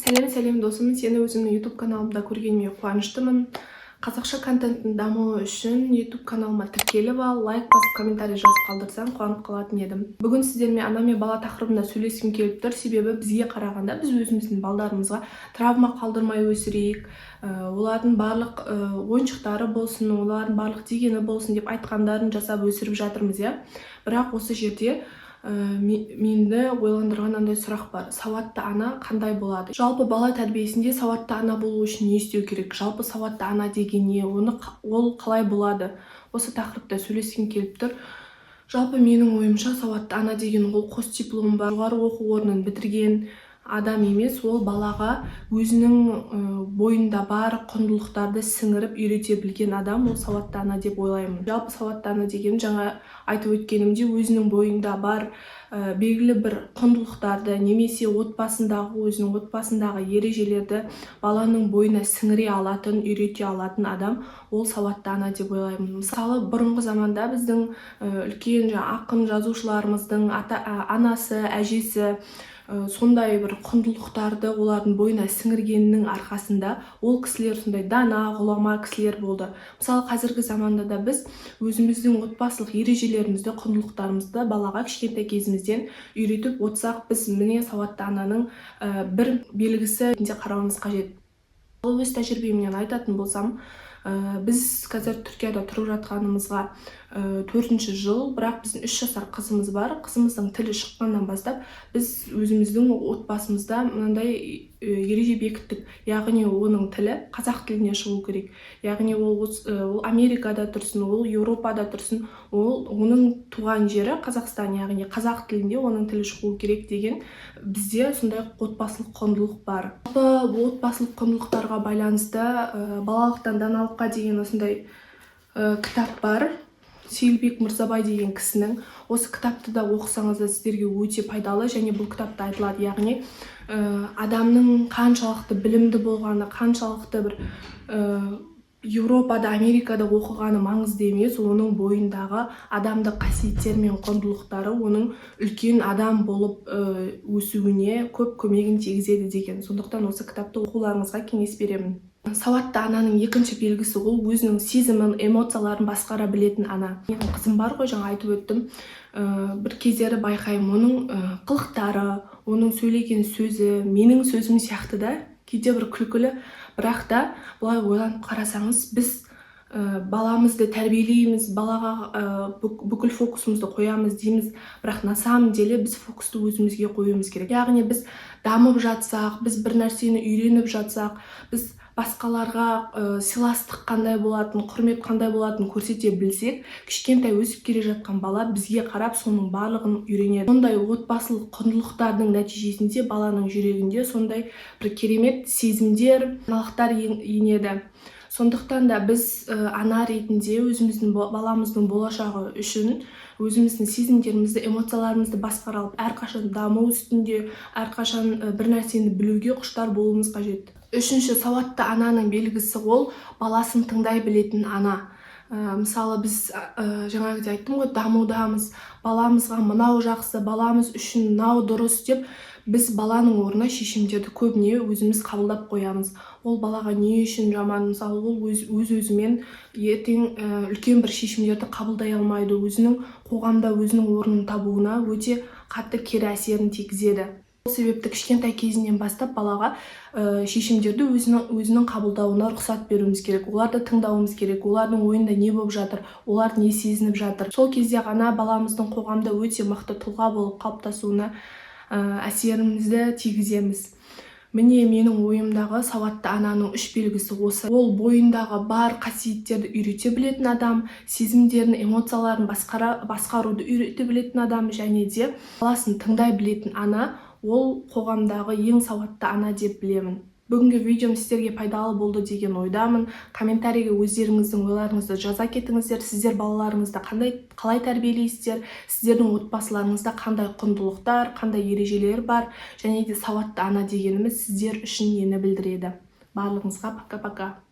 Сәлем досым, сені өзімнің YouTube каналымда көргеніме қуаныштымын. Қазақша контенттің дамуы үшін YouTube каналыма тіркеліп ал, лайк басып, комментарий жазып қалдырсаң қуанып қалатын едім. Бүгін сіздермен ана мен бала тақырыбында сөйлескім келіп тұр, себебі бізге қарағанда біз өзіміздің балдарымызға травма қалдырмай өсірейік, олардың барлық ойыншықтары болсын, олардың барлық дегені болсын деп айтқандарын жасап өсіріп жатырмыз, иә. Бірақ осы жерде менді ойландырған андай сұрақ бар. Сауатты ана қандай болады? Жалпы бала тәрбиесінде сауатты ана болу үшін не істеу керек? Жалпы сауатты ана деген не? Ол қалай болады? Осы тақырыпта сөйлескім келіп тұр. Жалпы менің ойымша сауатты ана деген ол қос дипломы бар, жоғары оқу орнын бітірген адам емес, ол балаға өзінің бойында бар құндылықтарды сіңіріп үйрете білген адам, ол сауатты ана деп ойлаймын. Жалпы сауатты ана деген жаңа айтып өткенімде өзінің бойында бар белгілі бір құндылықтарды немесе өзінің отбасындағы ережелерді баланың бойына сіңіре алатын, үйрете алатын адам, ол сауатты ана деп ойлаймын. Мысалы, бұрынғы заманда біздің үлкен ақын жазушыларымыздың анасы, әжесі сондай бір құндылықтарды олардың бойына сіңіргенінің арқасында ол кісілер сондай дана, ғұлама кісілер болды. Мысалы, қазіргі заманда да біз өзіміздің отбасылық ережелерімізді, құндылықтарымызды балаға кішкентай кезімізден үйретіп отырсақ, біз міне сауатты ананың бір белгісі ретінде қарауымыз қажет. Өз тәжірибемнен айтатын болсам, біз қазір Түркияда тұрып жатқанымызға 4-ші жыл, бірақ біздің 3 жасар қызымыз бар. Қызымыздың тілі шыққаннан бастап біз өзіміздің отбасымызда мынандай ереже бекіттік. Яғни оның тілі қазақ тіліне шығу керек. Яғни ол Америкада тұрсын, ол Еуропада тұрсын, оның туған жері Қазақстан, яғни қазақ тілінде оның тілі шығу керек деген бізде сондай отбасылық құндылық бар. Отбасылық құндылықтарға байланысты балалықтан даналыққа деген осындай кітап бар. Сейілбек Мырзабай деген кісінің. Осы кітапты да оқысаңыздар сіздерге өте пайдалы, және бұл кітапта айтылады, яғни адамның қаншалықты білімді болғаны, қаншалықты бір Еуропада, Америкада оқығаны маңызды емес, оның бойындағы адамдық қасиеттер мен құндылықтары оның үлкен адам болып өсуіне көп көмегін тигізеді деген. Сондықтан осы кітапты оқуларыңызға кеңес беремін. Сауатты ананың екінші белгісі ол өзінің сезімін, эмоцияларын басқара білетін ана. Менің қызым бар ғой, жаңа айтып өттім. Бір кездері байқаймын, оның қылықтары, оның сөйлеген сөзі, менің сөзім сияқты да, кейде бір күлкілі, бірақ та бұлай ойланып қарасаңыз, біз баламызды тәрбиелейміз, балаға бүкіл фокусымызды қоямыз дейміз, бірақ на самом деле біз фокусты өзімізге қоюымыз керек. Яғни біз дамып жатсақ, біз бір нәрсені үйреніп жатсақ, біз басқаларға сыйластық қандай болатын, құрмет қандай болатын көрсете білсек, кішкентай өсіп келе жатқан бала бізге қарап соның барлығын үйренеді. Сондай отбасылық құндылықтардың нәтижесінде баланың жүрегінде сондай бір керемет сезімдер, даналықтар енеді. Сондықтан да біз ана ретінде өзіміздің баламыздың болашағы үшін өзіміздің сезімдерімізді, эмоцияларымызды басқара алып, әрқашан даму үстінде, әрқашан бір нәрсені білуге құштар болуымыз қажет. 3-ші сауатты ананың белгісі ол баласын тыңдай білетін ана. Мысалы, біз жаңағыда айттым ғой, дамудамыз, баламызға мынау жақсы, баламыз үшін мынау дұрыс деп біз баланың орнына шешімдерді көбіне өзіміз қабылдап қоямыз. Ол балаға не үшін жаман, мысалы, ол өз-өзімен ертең үлкен бір шешімдерді қабылдай алмайды, өзінің қоғамда өзінің орнын табуына өте қатты кері әсерін тигізеді. Сол себепті кішкентай кезінен бастап балаға шешімдерді өзінің қабылдауына рұқсат беруіміз керек, оларды тыңдауымыз керек, олардың ойында не болып жатыр, олар не сезініп жатыр. Сол кезде ғана баламыздың қоғамда өте мықты тұлға болып қалыптасуына әсерімізді тигіземіз. Міне менің ойымдағы сауатты ананың 3 белгісі осы. Ол бойындағы бар қасиеттерді үйрете білетін адам, сезімдерін, эмоцияларын басқаруды үйрете білетін адам, және де баласын тыңдай білетін ана, ол қоғамдағы ең сауатты ана деп білемін. Бүгінгі видеом сіздерге пайдалы болды деген ойдамын. Комментарийге өздеріңіздің ойларыңызды жаза кетіңіздер. Сіздер балаларыңызды қалай тәрбиелейсіздер? Сіздердің отбасыларыңызда қандай құндылықтар, қандай ережелер бар? Және де сауатты ана дегеніміз сіздер үшін нені білдіреді? Барлығыңызға пока-пока.